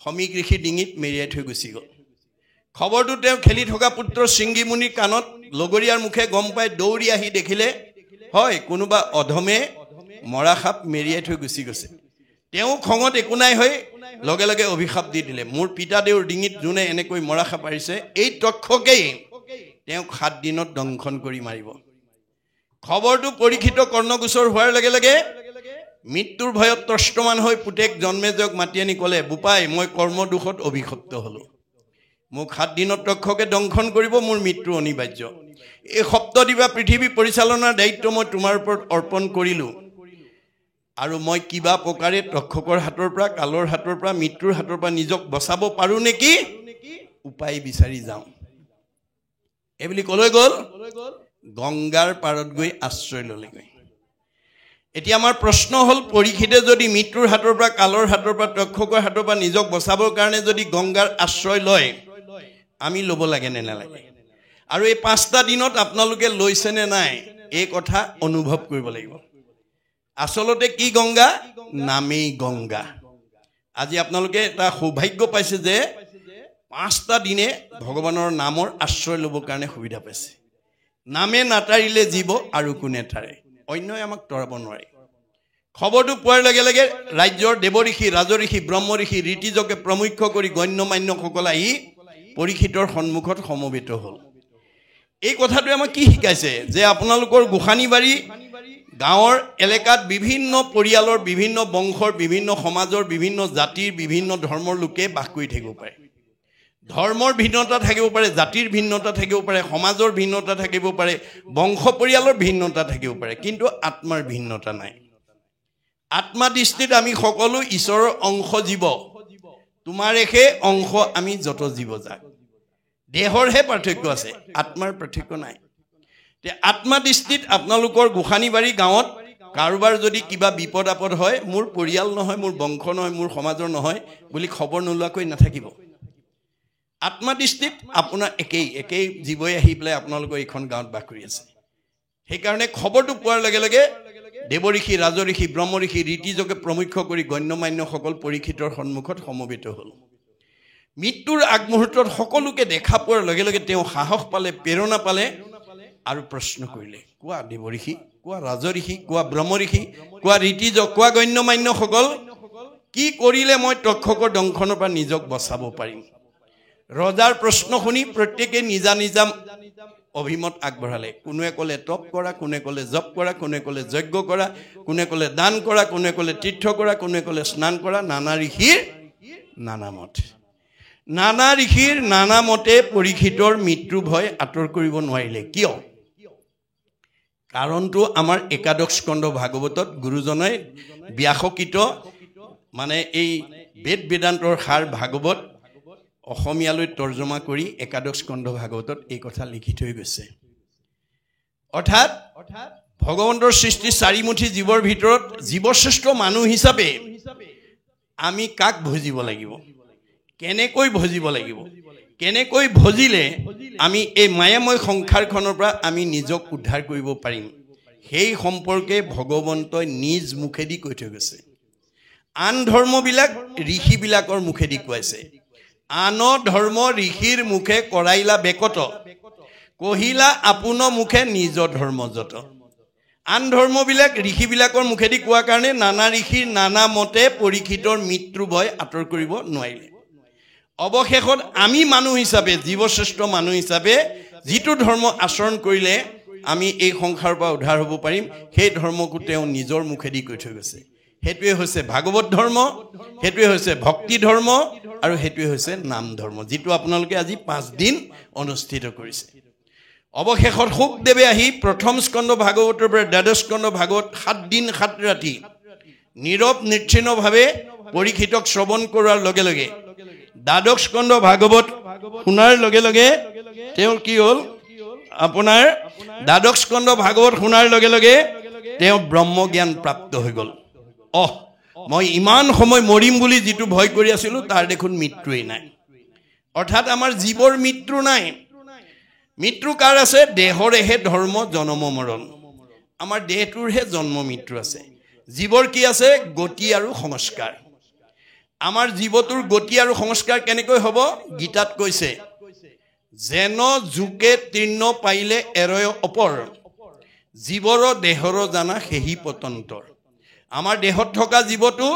শ্ৰমিক ঋষিৰ ডিঙিত মেৰিয়াই থৈ গুচি গ'ল খবৰটো তেওঁ খেলি থকা পুত্ৰ শৃংগী মুনিৰ কাণত লগৰীয়াৰ মুখে গম পাই দৌৰি আহি দেখিলে হয় কোনোবা অধমে মৰাসাপ মেৰিয়াই থৈ গুচি গৈছে তেওঁ খঙত একো নাই হৈ লগে লগে অভিশাপ দি দিলে মোৰ পিতা দেউৰ ডিঙিত যোনে এনেকৈ মৰাসাপ পাৰিছে এই তক্ষকেই তেওঁক 7 দিনত দংশন কৰি মাৰিব খবৰটো পৰীক্ষিত কৰ্ণগোচৰ হোৱাৰ লগে লগে মৃত্যুৰ ভয়ত ত্ৰস্তমান হৈ পুতেক জন্মেজয়ক মাতি আনি ক'লে বোপাই মই কৰ্মদোষত অভিশপ্ত হ'লো মোক 7 দিনত তক্ষকে দংশন কৰিব মোৰ মৃত্যু অনিবাৰ্য এই সপ্তদিবা পৃথিৱী পৰিচালনাৰ দায়িত্ব মই তোমাৰ ওপৰত অৰ্পণ কৰিলো আৰু মই কিবা প্ৰকাৰে তক্ষকৰ হাতৰ পৰা কালৰ হাতৰ পৰা মৃত্যুৰ হাতৰ পৰা নিজক বচাব পাৰো নেকি উপায় বিচাৰি যাওঁ এই বুলি কলৈ গ'ল গংগাৰ পাৰত গৈ আশ্ৰয় ল'লেগৈ এতিয়া আমাৰ প্ৰশ্ন হ'ল পৰীক্ষিতে যদি মৃত্যুৰ হাতৰ পৰা কালৰ হাতৰ পৰা তক্ষকৰ হাতৰ পৰা নিজক বচাবৰ কাৰণে যদি গংগাৰ আশ্ৰয় লয় আমি ল'ব লাগে নে নালাগে আৰু এই 5টা দিনত আপোনালোকে লৈছে নে নাই এই কথা অনুভৱ কৰিব লাগিব আসলতে কি গংগা নামেই গংগা আজি আপোনালোকে এটা সৌভাগ্য পাইছে যে 5টা দিনে ভগৱানৰ নামৰ আশ্ৰয় ল'বৰ কাৰণে সুবিধা পাইছে নামে নাটাৰিলে জীৱ আৰু কোনে তাৰে অন্যই আমাক তৰাব নোৱাৰে খবৰটো পোৱাৰ লগে লগে ৰাজ্যৰ দেৱঋষি ৰাজঋষি ব্ৰহ্মঋষি ঋতিজকে প্ৰমুখ্য কৰি গণ্যমান্যসকল আহি পৰীক্ষিতৰ সন্মুখত সমবেত হ'ল এই কথাটোৱে আমাক কি শিকাইছে যে আপোনালোকৰ গোসানীবাৰী গাঁৱৰ এলেকাত বিভিন্ন পৰিয়ালৰ বিভিন্ন বংশৰ বিভিন্ন সমাজৰ বিভিন্ন জাতিৰ বিভিন্ন ধৰ্মৰ লোকে বাস কৰি থাকিব পাৰে ধৰ্মৰ ভিন্নতা থাকিব পাৰে জাতিৰ ভিন্নতা থাকিব পাৰে সমাজৰ ভিন্নতা থাকিব পাৰে বংশ পৰিয়ালৰ ভিন্নতা থাকিব পাৰে কিন্তু আত্মাৰ ভিন্নতা নাই আত্মা দৃষ্টিত আমি সকলো ঈশ্বৰৰ অংশ জীৱ তোমাৰেহে অংশ আমি যত জীৱ যাক দেহৰহে পাৰ্থক্য আছে আত্মাৰ পাৰ্থক্য নাই তে আত্মা দৃষ্টিত আপোনালোকৰ গোসানীবাৰী গাঁৱত কাৰোবাৰ যদি কিবা বিপদ আপদ হয় মোৰ পৰিয়াল নহয় মোৰ বংশ নহয় মোৰ সমাজৰ নহয় বুলি খবৰ নোলোৱাকৈ নাথাকিব আত্মদৃষ্টিত আপোনাৰ একেই জীৱই আহি পেলাই আপোনালোকৰ এইখন গাঁৱত বাস কৰি আছে সেইকাৰণে খবৰটো পোৱাৰ লগে লগে দেৱঋষি ৰাজঋষি ব্ৰহ্মঋষি ৰীতিযোগে প্ৰমুখ্য কৰি গণ্যমান্যসকল পৰীক্ষিতৰ সন্মুখত সমবেত হ'ল মৃত্যুৰ আগমুহূৰ্তত সকলোকে দেখা পোৱাৰ লগে লগে তেওঁ সাহস পালে প্ৰেৰণা পালে আৰু প্ৰশ্ন কৰিলে কোৱা দেৱঋষি কোৱা ৰাজঋষি কোৱা ব্ৰহ্মঋষি কোৱা ৰীতিযোগ কোৱা গণ্যমান্যসকল কি কৰিলে মই তক্ষকৰ দংশনৰ পৰা নিজক বচাব পাৰিম ৰজাৰ প্ৰশ্ন শুনি প্ৰত্যেকে নিজা নিজা অভিমত আগবঢ়ালে কোনোৱে ক'লে তপ কৰা কোনে ক'লে জপ কৰা কোনে ক'লে যজ্ঞ কৰা কোনে ক'লে দান কৰা কোনে ক'লে তীৰ্থ কৰা কোনে ক'লে স্নান কৰা নানা ঋষিৰ নানা মত নানা ঋষিৰ নানা মতে পৰীক্ষিতৰ মৃত্যু ভয় আঁতৰ কৰিব নোৱাৰিলে কিয় কাৰণটো আমাৰ একাদশ স্কন্ধ ভাগৱতত গুৰুজনাই ব্যাসকৃত মানে এই বেদ বেদান্তৰ সাৰ ভাগৱত অসমীয়ালৈ তৰ্জমা কৰি একাদশ স্কন্ধ ভাগৱতত এই কথা লিখি থৈ গৈছে অৰ্থাৎ ভগৱন্তৰ সৃষ্টি চাৰিমুঠি জীৱৰ ভিতৰত জীৱশ্ৰেষ্ঠ মানুহ হিচাপে আমি কাক ভজিব লাগিব কেনেকৈ ভজিব লাগিব কেনেকৈ ভজিলে আমি এই মায়াময় সংসাৰখনৰ পৰা আমি নিজক উদ্ধাৰ কৰিব পাৰিম সেই সম্পৰ্কে ভগৱন্তই নিজ মুখেদি কৈ থৈ গৈছে আন ধৰ্মবিলাক ঋষিবিলাকৰ মুখেদি কৈছে আন ধৰ্ম ঋষিৰ মুখে কৰাইলা বেকত কহিলা আপোন মুখে নিজ ধৰ্ম যত আন ধৰ্মবিলাক ঋষিবিলাকৰ মুখেদি কোৱা কাৰণে নানা ঋষিৰ নানা মতে পৰীক্ষিতৰ মৃত্যু ভয় আঁতৰ কৰিব নোৱাৰিলে অৱশেষত আমি মানুহ হিচাপে জীৱশ্ৰেষ্ঠ মানুহ হিচাপে যিটো ধৰ্ম আচৰণ কৰিলে আমি এই সংসাৰৰ পৰা উদ্ধাৰ হ'ব পাৰিম সেই ধৰ্মকো তেওঁ নিজৰ মুখেদি কৈ থৈ গৈছে সেইটোৱে হৈছে ভাগৱত ধৰ্ম সেইটোৱে হৈছে ভক্তি ধৰ্ম আৰু সেইটোৱে হৈছে নাম ধৰ্ম যিটো আপোনালোকে আজি 5 দিন অনুষ্ঠিত কৰিছে অৱশেষত শুকদেৱে আহি প্ৰথম স্কন্ধ ভাগৱতৰ পৰা দ্বাদশ স্কন্ধ ভাগৱত 7 দিন 7 ৰাতি নীৰৱ নিশ্চিহ্নভাৱে পৰীক্ষিতক শ্ৰৱণ কৰাৰ লগে লগে দ্বাদশ স্কন্ধ ভাগৱত শুনাৰ লগে লগে তেওঁ কি হ'ল আপোনাৰ দ্বাদশ স্কন্ধ ভাগৱত শুনাৰ লগে লগে তেওঁ ব্ৰহ্মজ্ঞান প্ৰাপ্ত হৈ গ'ল মই ইমান সময় মৰিম বুলি যিটো ভয় কৰি আছিলো তাৰ দেখোন মৃত্যুই নাই অৰ্থাৎ আমাৰ জীৱৰ মৃত্যু নাই মৃত্যু কাৰ আছে দেহৰেহে ধৰ্ম জন্ম মৰণ আমাৰ দেহটোৰহে জন্ম মৃত্যু আছে জীৱৰ কি আছে গতি আৰু সংস্কাৰ আমাৰ জীৱটোৰ গতি আৰু সংস্কাৰ কেনেকৈ হ'ব গীতাত কৈছে যেন জুকে তীৰ্ণ পাইলে এৰয় অপৰ জীৱৰ দেহৰ জানা সেহি পতন্তৰ আমাৰ দেহত থকা জীৱটো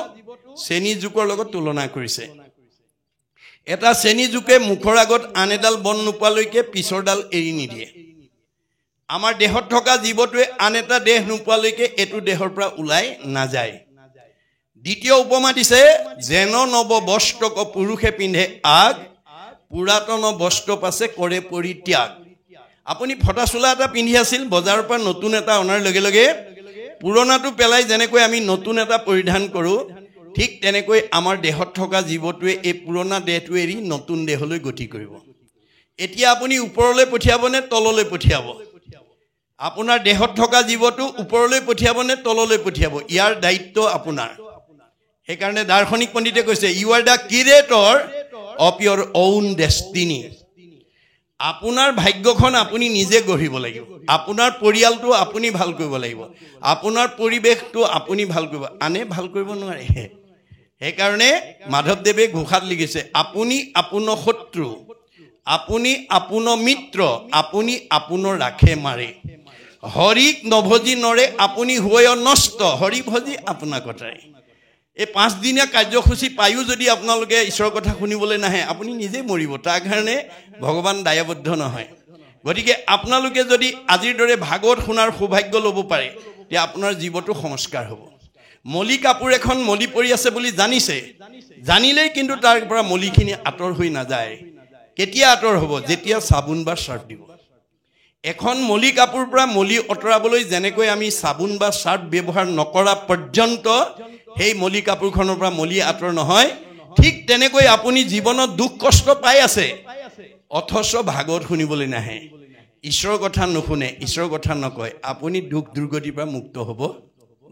চেনি জুকৰ লগত তুলনা কৰিছে এটা চেনি জুকে মুখৰ আগত আন এডাল বন নোপোৱালৈকে পিছৰডাল এৰি নিদিয়ে আমাৰ দেহত থকা জীৱটোৱে আন এটা দেহ নোপোৱালৈকে এটো দেহৰ পৰা ওলাই নাযায় দ্বিতীয় উপমা দিছে যেন নৱ বস্ত্ৰক পুৰুষে পিন্ধে আগ পুৰাতন বস্ত্ৰ পাছে কৰে পৰিত্যাগ আপুনি ফটা চোলা এটা পিন্ধি আছিল বজাৰৰ পৰা নতুন এটা অনাৰ লগে লগে পুৰণাটো পেলাই যেনেকৈ আমি নতুন এটা পৰিধান কৰোঁ ঠিক তেনেকৈ আমাৰ দেহত থকা জীৱটোৱে এই পুৰণা দেহটো এৰি নতুন দেহলৈ গতি কৰিব এতিয়া আপুনি ওপৰলৈ পঠিয়াব নে তললৈ পঠিয়াব আপোনাৰ দেহত থকা জীৱটো ওপৰলৈ পঠিয়াব নে তললৈ পঠিয়াব ইয়াৰ দায়িত্ব আপোনাৰ সেইকাৰণে দাৰ্শনিক পণ্ডিতে কৈছে you are the curator of your own destiny আপোনাৰ ভাগ্যখন আপুনি নিজে গঢ়িব লাগিব আপোনাৰ পৰিয়ালটো আপুনি ভাল কৰিব লাগিব আপোনাৰ পৰিৱেশটো আপুনি ভাল কৰিব আনে ভাল কৰিব নোৱাৰে সেইকাৰণে মাধৱদেৱে ঘোষাত লিখিছে আপুনি আপোনাৰ শত্ৰু আপুনি আপোনাৰ মিত্ৰ আপুনি আপোনাৰ ৰাখে মাৰে হৰিক নভজি নৰে আপুনি হয় নষ্ট হৰি ভজি আপোনাক কটাই এই 5 দিনীয়া কাৰ্যসূচী পায়ো যদি আপোনালোকে ঈশ্বৰৰ কথা শুনিবলৈ নাহে আপুনি নিজে মৰিব তাৰ কাৰণে ভগৱান দায়বদ্ধ নহয় গতিকে আপোনালোকে যদি আজিৰ দৰে ভাগৱত শুনাৰ সৌভাগ্য ল'ব পাৰে তেতিয়া আপোনাৰ জীৱটো সংস্কাৰ হ'ব মলি কাপোৰ এখন মলি পৰি আছে বুলি জানিছে জানিলেই কিন্তু তাৰ পৰা মলিখিনি আঁতৰ হৈ নাযায় কেতিয়া আঁতৰ হ'ব যেতিয়া চাবোন বা চাৰ্ফ দিব এখন মলি কাপোৰ পৰা মলি অতৰাবলৈ যেনেকৈ আমি চাবোন বা চাৰ্ফ ব্যৱহাৰ নকৰা পৰ্যন্ত সেই মলি কাপোৰখনৰ পৰা মলি আঁতৰ নহয় ঠিক তেনেকৈ আপুনি জীৱনত দুখ কষ্ট পাই আছে অথচ ভাগৱত শুনিবলৈ নাহে ঈশ্বৰৰ কথা নুশুনে ঈশ্বৰৰ কথা নকয় আপুনি দুখ দুৰ্গতিৰ পৰা মুক্ত হ'ব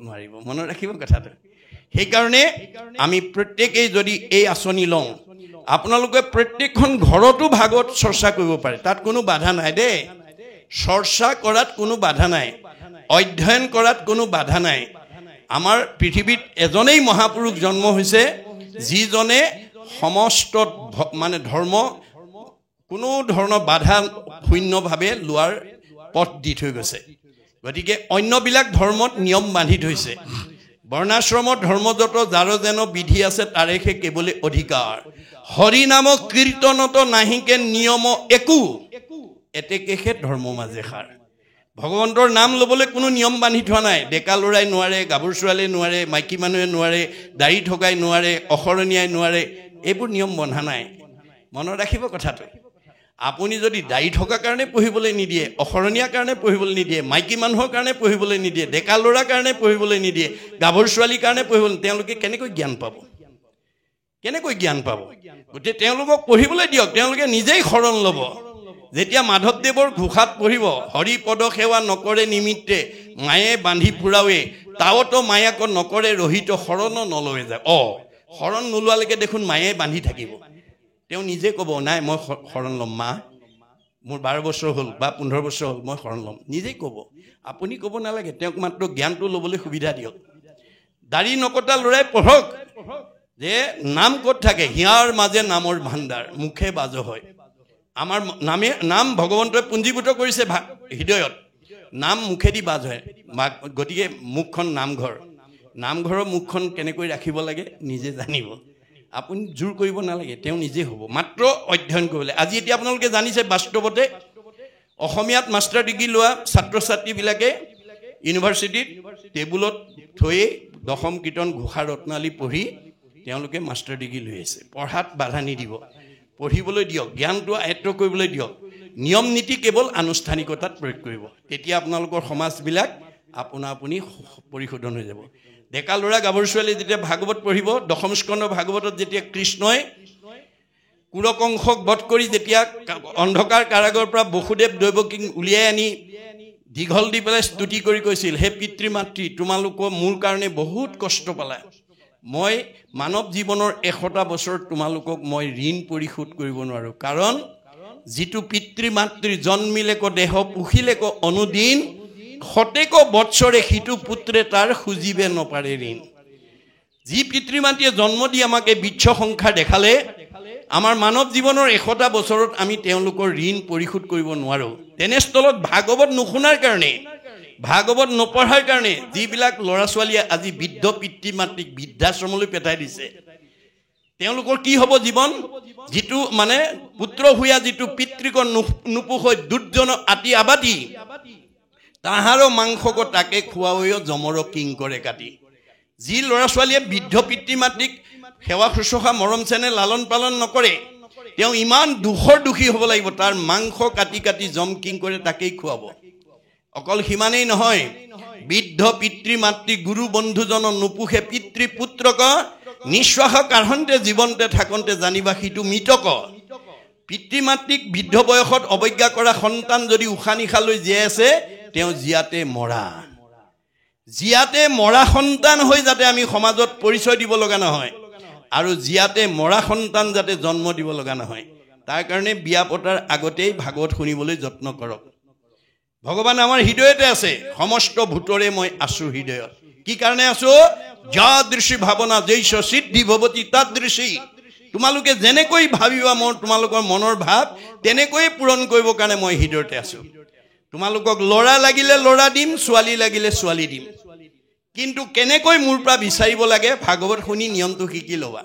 নোৱাৰিব মনত ৰাখিব কথাটো সেইকাৰণে আমি প্ৰত্যেকেই যদি এই আঁচনি লওঁ আপোনালোকে প্ৰত্যেকখন ঘৰতো ভাগৱত চৰ্চা কৰিব পাৰে তাত কোনো বাধা নাই দেই চৰ্চা কৰাত কোনো বাধা নাই অধ্যয়ন কৰাত কোনো বাধা নাই আমাৰ পৃথিৱীত এজনেই মহাপুৰুষ জন্ম হৈছে যিজনে সমস্ত মানে ধৰ্ম কোনো ধৰণৰ বাধা শূন্যভাৱে লোৱাৰ পথ দি থৈ গৈছে গতিকে অন্যবিলাক ধৰ্মত নিয়ম বান্ধি থৈছে বৰ্ণাশ্ৰমত ধৰ্মযত যাৰ যেন বিধি আছে তাৰেহে কেৱলে অধিকাৰ হৰি নাম কীৰ্তনত নাহিকে নিয়ম একো এতেকেহে ধৰ্ম মাজে সাৰ ভগৱন্তৰ নাম ল'বলৈ কোনো নিয়ম বান্ধি থোৱা নাই ডেকা ল'ৰাই নোৱাৰে গাভৰু ছোৱালীয়ে নোৱাৰে মাইকী মানুহে নোৱাৰে দাড়ি থকাই নোৱাৰে অসৰণীয়াই নোৱাৰে এইবোৰ নিয়ম বন্ধা নাই মনত ৰাখিব কথাটো আপুনি যদি দাড়ি থকা কাৰণে পঢ়িবলৈ নিদিয়ে অসৰণীয়াৰ কাৰণে পঢ়িবলৈ নিদিয়ে মাইকী মানুহৰ কাৰণে পঢ়িবলৈ নিদিয়ে ডেকা ল'ৰাৰ কাৰণে পঢ়িবলৈ নিদিয়ে গাভৰু ছোৱালীৰ কাৰণে পঢ়িবলৈ তেওঁলোকে কেনেকৈ জ্ঞান পাব গতিকে তেওঁলোকক পঢ়িবলৈ দিয়ক তেওঁলোকে নিজেই শৰণ ল'ব যেতিয়া মাধৱদেৱৰ ঘোষাত পঢ়িব হৰি পদ সেৱা নকৰে নিমিত্তে মায়ে বান্ধি ফুৰাৱে তাওতো মায়াক নকৰে ৰহিত শৰণ নলয়ে যায় শৰণ নোলোৱালৈকে দেখোন মায়ে বান্ধি থাকিব তেওঁ নিজে ক'ব নাই মই শৰণ ল'ম মা মোৰ 12 বছৰ হ'ল বা 15 বছৰ হ'ল মই শৰণ ল'ম নিজেই ক'ব আপুনি ক'ব নালাগে তেওঁক মাত্ৰ জ্ঞানটো ল'বলৈ সুবিধা দিয়ক দাড়ি নকটা ল'ৰাই পঢ়ক যে নাম ক'ত থাকে হিয়াৰ মাজে নামৰ ভাণ্ডাৰ মুখে বাজ হয় আমাৰ নাম ভগৱন্তই পুঞ্জীভূত কৰিছে হৃদয়ত নাম মুখেদি বাজ হয় গতিকে মুখখন নামঘৰৰ মুখখন কেনেকৈ ৰাখিব লাগে নিজে জানিব আপুনি জোৰ কৰিব নালাগে তেওঁ নিজে হ'ব মাত্ৰ অধ্যয়ন কৰিবলৈ আজি এতিয়া আপোনালোকে জানিছে বাস্তৱতে অসমীয়াত মাষ্টাৰ ডিগ্ৰী লোৱা ছাত্ৰ ছাত্ৰীবিলাকে ইউনিভাৰ্চিটিত টেবুলত থৈ দশম কীৰ্তন ঘোষা ৰত্নালী পঢ়ি তেওঁলোকে মাষ্টাৰ ডিগ্ৰী লৈ আছে পঢ়াত বাধা নিদিব পঢ়িবলৈ দিয়ক জ্ঞানটো আয়ত্ব কৰিবলৈ দিয়ক নিয়ম নীতি কেৱল আনুষ্ঠানিকতাত প্ৰয়োগ কৰিব তেতিয়া আপোনালোকৰ সমাজবিলাক আপুনি পৰিশোধন হৈ যাব ডেকা ল'ৰা গাভৰু ছোৱালী যেতিয়া ভাগৱত পঢ়িব দশম স্কন্ধ ভাগৱতত যেতিয়া কৃষ্ণই কুৰকংশক বধ কৰি যেতিয়া অন্ধকাৰ কাৰাগাৰৰ পৰা বসুদেৱ দৈৱকীক উলিয়াই আনি দীঘল দি পেলাই স্তুতি কৰি কৈছিল হে পিতৃ মাতৃ তোমালোকৰ মোৰ কাৰণে বহুত কষ্ট পালা মই মানৱ জীৱনৰ 100টা বছৰ তোমালোকক মই ঋণ পৰিশোধ কৰিব নোৱাৰো কাৰণ যিটো পিতৃ মাতৃ জন্মিলেক দেহ পুখিলেক অনুদিন খতেক বৎসৰে সিটো পুত্ৰে তাৰ খুজিবে নপাৰে ঋণ যি পিতৃ মাতৃয়ে জন্ম দি আমাক এই বিচ্ছ সংখ্যাৰ দেখালে আমাৰ মানৱ জীৱনৰ 100টা বছৰত আমি তেওঁলোকৰ ঋণ পৰিশোধ কৰিব নোৱাৰো তেনেস্থলত ভাগৱত নুশুনাৰ কাৰণে ভাগৱত নপঢ়াৰ কাৰণে যিবিলাক ল'ৰা ছোৱালীয়ে আজি বৃদ্ধ পিতৃ মাতৃক বৃদ্ধাশ্ৰমলৈ পেঠাই দিছে তেওঁলোকৰ কি হ'ব জীৱন যিটো মানে পুত্ৰ হুয়া যিটো পিতৃক নুপুষৈ দুৰ্জন আতি আবাতি তাহাৰ মাংসক তাকে খুৱাও জমৰ কিং কৰে কাটি যি ল'ৰা ছোৱালীয়ে বৃদ্ধ পিতৃ মাতৃক সেৱা শুশ্ৰূষা মৰম চেনেহ লালন পালন নকৰে তেওঁ ইমান দুখী হ'ব লাগিব তাৰ মাংস কাটি কাটি জম কিং কৰে তাকেই খুৱাব অকল সিমানেই নহয় বৃদ্ধ পিতৃ মাতৃ গুৰু বন্ধুজন নুপুষে পিতৃ পুত্ৰক নিশ্বাস কাঢ়ন্তে জীৱন্তে থাকন্তে জানিবা সিটো মৃতক পিতৃ মাতৃক বৃদ্ধ বয়সত অৱজ্ঞা কৰা সন্তান যদি উশাহ নিশালৈ জীয়াই আছে তেওঁ জিয়াতে মৰা সন্তান হৈ যাতে আমি সমাজত পৰিচয় দিব লগা নহয় আৰু জিয়াতে মৰা সন্তান যাতে জন্ম দিব লগা নহয় তাৰ কাৰণে বিয়া পতাৰ আগতেই ভাগৱত শুনিবলৈ যত্ন কৰক ভগৱান আমাৰ হৃদয়তে আছে সমস্ত ভূতৰে মই আছো হৃদয়ত কি কাৰণে আছো যাদৃশী ভাৱনা জৈশ সিদ্ধি ভৱতি তাদৃশী তোমালোকে যেনেকৈ ভাবিবা মোৰ তোমালোকৰ মনৰ ভাৱ তেনেকৈ পূৰণ কৰিবৰ কাৰণে মই হৃদয়তে আছো তোমালোকক ল'ৰা লাগিলে ল'ৰা দিম ছোৱালী লাগিলে ছোৱালী দিম কিন্তু কেনেকৈ মোৰ পৰা বিচাৰিব লাগে ভাগৱত শুনি নিয়মটো শিকি ল'বা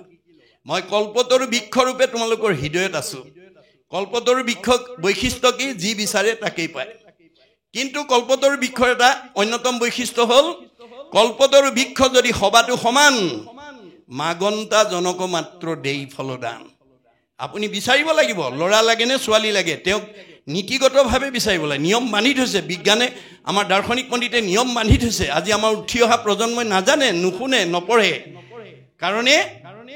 মই কল্পতৰু বৃক্ষ ৰূপে তোমালোকৰ হৃদয়ত আছো কল্পতৰু বৃক্ষক বৈশিষ্ট্য কি যি বিচাৰে তাকেই পায় কিন্তু কল্পতৰু বৃক্ষৰ এটা অন্যতম বৈশিষ্ট্য হ'ল কল্পতৰু বৃক্ষ যদি সবাটো সমান মাগন্তা জনক মাত্ৰ দেই ফলদান আপুনি বিচাৰিব লাগিব ল'ৰা লাগে নে ছোৱালী লাগে তেওঁক নীতিগতভাৱে বিচাৰিব লাগে নিয়ম বান্ধি থৈছে বিজ্ঞানে আমাৰ দাৰ্শনিক পণ্ডিতে নিয়ম বান্ধি থৈছে আজি আমাৰ উঠি অহা প্ৰজন্মই নাজানে নুশুনে নপঢ়ে কাৰণে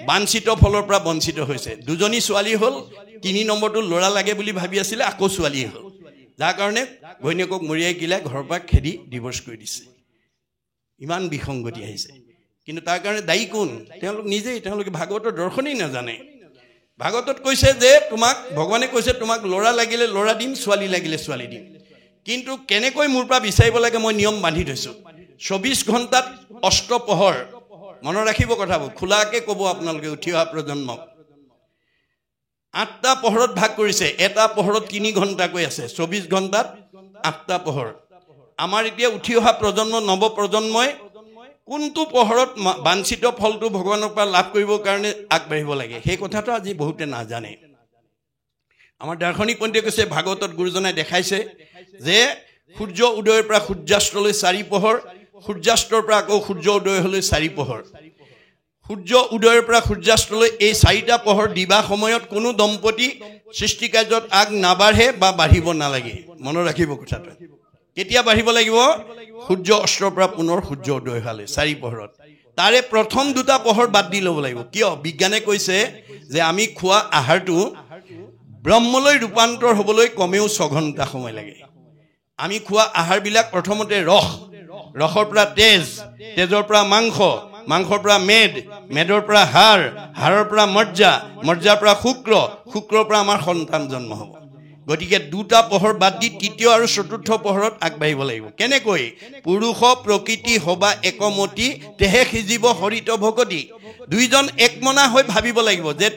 বাঞ্ছিত ফলৰ পৰা বঞ্চিত হৈছে দুজনী ছোৱালী হ'ল 3 নম্বৰটো ল'ৰা লাগে বুলি ভাবি আছিলে আকৌ ছোৱালী হ'ল যাৰ কাৰণে ঘৈণীয়েকক মৰিয়াই কিলাই ঘৰৰ পৰা খেদি ডিভোৰ্চ কৰি দিছে ইমান বিসংগতি আহিছে কিন্তু তাৰ কাৰণে দায়ী কোন তেওঁলোক নিজেই তেওঁলোকে ভাগৱতৰ দৰ্শনেই নাজানে ভাগৱতত কৈছে যে তোমাক ভগৱানে কৈছে তোমাক ল'ৰা লাগিলে ল'ৰা দিম ছোৱালী লাগিলে ছোৱালী দিম কিন্তু কেনেকৈ মোৰ পৰা বিচাৰিব লাগে মই নিয়ম বান্ধি থৈছো 24 ঘণ্টাত অষ্টপহৰ মনত ৰাখিব কথাবোৰ খোলাকে ক'ব আপোনালোকে উঠি অহা প্ৰজন্মক 8টা পহৰত ভাগ কৰিছে এটা পহৰত 3 ঘণ্টাকৈ আছে 24 ঘণ্টাত 8টা পহৰ আমাৰ এতিয়া উঠি অহা প্ৰজন্ম নৱ প্ৰজন্মই কোনটো পহৰত বাঞ্ছিত ফলটো ভগৱানৰ পৰা লাভ কৰিবৰ কাৰণে আগবাঢ়িব লাগে সেই কথাটো আজি বহুতে নাজানে আমাৰ দাৰ্শনিক পণ্ডিতে কৈছে ভাগৱতত গুৰুজনাই দেখাইছে যে সূৰ্য উদয়ৰ পৰা সূৰ্যাস্তলৈ 4 পহৰ সূৰ্যাস্তৰ পৰা আকৌ সূৰ্য উদয় হলে 4 পহৰ সূৰ্য উদয়ৰ পৰা সূৰ্যাস্তলৈ এই 4টা পহৰ দিবা সময়ত কোনো দম্পতি সৃষ্টি কাৰ্যত আগ নাবাঢ়ে বা বাঢ়িব নালাগে মনত ৰাখিব কথাটো কেতিয়া বাঢ়িব লাগিব সূৰ্য অস্তৰ পৰা পুনৰ সূৰ্য উদয় হ'লে 4 পহৰত তাৰে প্ৰথম দুটা পহৰ বাদ দি ল'ব লাগিব কিয় বিজ্ঞানে কৈছে যে আমি খোৱা আহাৰটো ব্ৰহ্মলৈ ৰূপান্তৰ হ'বলৈ কমেও 6 ঘণ্টা সময় লাগে আমি খোৱা আহাৰবিলাক প্ৰথমতে ৰসৰ পৰা তেজৰ পৰা মাংসৰ পৰা মেদৰ পৰা হাড়ৰ পৰা মজ্জাৰ পৰা শুক্ৰৰ পৰা আমাৰ সন্তান জন্ম হ'ব গতিকে দুটা পহৰ বাদ দি তৃতীয় আৰু চতুৰ্থ পহৰত আগবাঢ়িব লাগিব কেনেকৈ পুৰুষ প্ৰকৃতি হবা একমতি তেহে সিজিব হৰিত ভকতি দুইজন একমনা হৈ ভাবিব লাগিব যে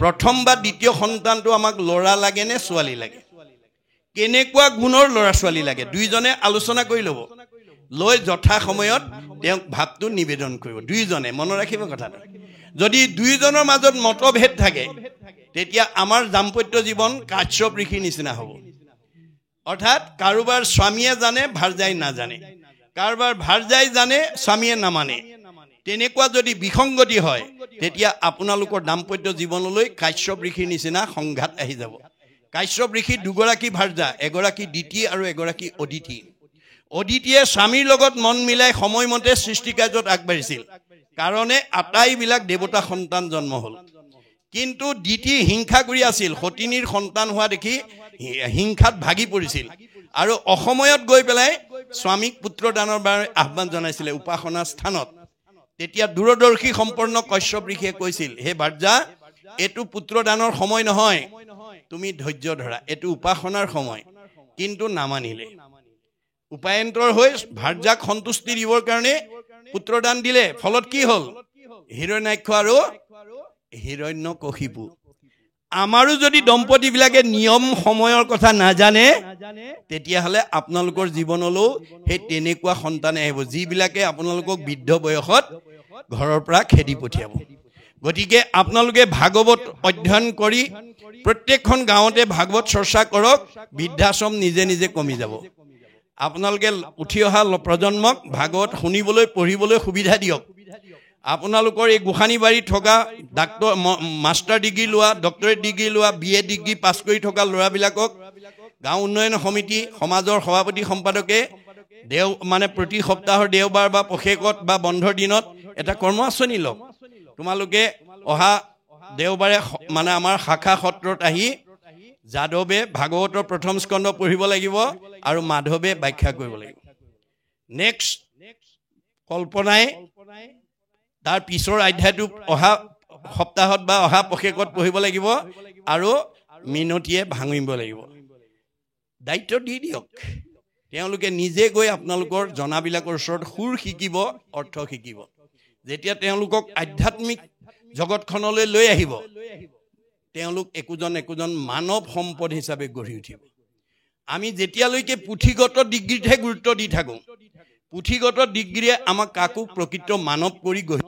প্ৰথম বা দ্বিতীয় সন্তানটো আমাক ল'ৰা লাগে নে ছোৱালী লাগে কেনেকুৱা গুণৰ ল'ৰা ছোৱালী লাগে দুইজনে আলোচনা কৰি ল'ব লৈ যথা সময়ত তেওঁক ভাৱটো নিবেদন কৰিব দুইজনে মনত ৰাখিব কথাটো যদি দুইজনৰ মাজত মতভেদ থাকে তেতিয়া আমাৰ দাম্পত্য জীৱন কাশ্যপ ঋষিৰ নিচিনা হ'ব অৰ্থাৎ কাৰোবাৰ স্বামীয়ে জানে ভাৰ্যাই নাজানে কাৰোবাৰ ভাৰ্যাই জানে স্বামীয়ে নামানে তেনেকুৱা যদি বিসংগতি হয় তেতিয়া আপোনালোকৰ দাম্পত্য জীৱনলৈ কাশ্যপ ঋষিৰ নিচিনা সংঘাত আহি যাব কাশ্যপ ঋষি দুগৰাকী ভাৰ্যা এগৰাকী দিতি আৰু এগৰাকী অদিতিয়ে স্বামীৰ লগত মন মিলাই সময়মতে সৃষ্টি কাৰ্যত আগবাঢ়িছিল কাৰণে আটাইবিলাক দেৱতা সন্তান জন্ম হ'ল কিন্তু দিতি হিংসা কৰি আছিল সতিনীৰ সন্তান হোৱা দেখি হিংসাত ভাগি পৰিছিল আৰু অসময়ত গৈ পেলাই স্বামীক পুত্ৰদানৰ বাবে আহ্বান জনাইছিল উপাসনা স্থানত তেতিয়া দূৰদৰ্শী সম্পন্ন কাশ্যপ ঋষিয়ে কৈছিল হে ভাৰ্যা এটো পুত্ৰদানৰ সময় নহয় তুমি ধৈৰ্য ধৰা এটো উপাসনাৰ সময় কিন্তু নামানিলে উপায়ন্তৰ হৈ ভাৰ্যাক সন্তুষ্টি দিবৰ কাৰণে পুত্ৰদান দিলে ফলত কি হ'ল হিৰণ্যাক্ষ আৰু হিৰণ্যকশিপু আমাৰো যদি দম্পতি বিলাকে নিয়ম সময়ৰ কথা নাজানে তেতিয়াহ'লে আপোনালোকৰ জীৱনলৈও সেই তেনেকুৱা সন্তান আহিব যিবিলাকে আপোনালোকক বৃদ্ধ বয়সত ঘৰৰ পৰা খেদি পঠিয়াব গতিকে আপোনালোকে ভাগৱত অধ্যয়ন কৰি প্ৰত্যেকখন গাঁৱতে ভাগৱত চৰ্চা কৰক বৃদ্ধাশ্ৰম নিজে নিজে কমি যাব আপোনালোকে উঠি অহা প্ৰজন্মক ভাগৱত শুনিবলৈ পঢ়িবলৈ সুবিধা দিয়ক আপোনালোকৰ এই গোসানীবাৰীত থকা ডাক্তৰ মাষ্টাৰ ডিগ্ৰী লোৱা ডক্টৰেট ডিগ্ৰী লোৱা BA ডিগ্ৰী পাছ কৰি থকা ল'ৰাবিলাকক গাঁও উন্নয়ন সমিতি সমাজৰ সভাপতি সম্পাদকে প্ৰতি সপ্তাহৰ দেওবাৰ বা পষেকত বা বন্ধৰ দিনত এটা কৰ্ম আঁচনি লওক তোমালোকে অহা দেওবাৰে আমাৰ শাখা সত্ৰত আহি যাদৱে ভাগৱতৰ প্ৰথম স্কন্ধ পঢ়িব লাগিব আৰু মাধৱে ব্যাখ্যা কৰিব লাগিব নেক্সট কল্পনাই তাৰ পিছৰ অধ্যায়টো অহা সপ্তাহত বা অহা পষেকত পঢ়িব লাগিব আৰু মিনতিয়ে ভাঙিব লাগিব দায়িত্ব দি দিয়ক তেওঁলোকে নিজে গৈ আপোনালোকৰ জনাবিলাকৰ ওচৰত সুৰ শিকিব অৰ্থ শিকিব যেতিয়া তেওঁলোকক আধ্যাত্মিক জগতখনলৈ লৈ আহিব তেওঁলোক একোজন মানৱ সম্পদ হিচাপে গঢ়ি উঠিব আমি যেতিয়ালৈকে পুথিগত ডিগ্ৰীতহে গুৰুত্ব দি থাকোঁ পুথিগত ডিগ্ৰীয়ে আমাক কাকো প্ৰকৃত মানৱ কৰি গঢ়ি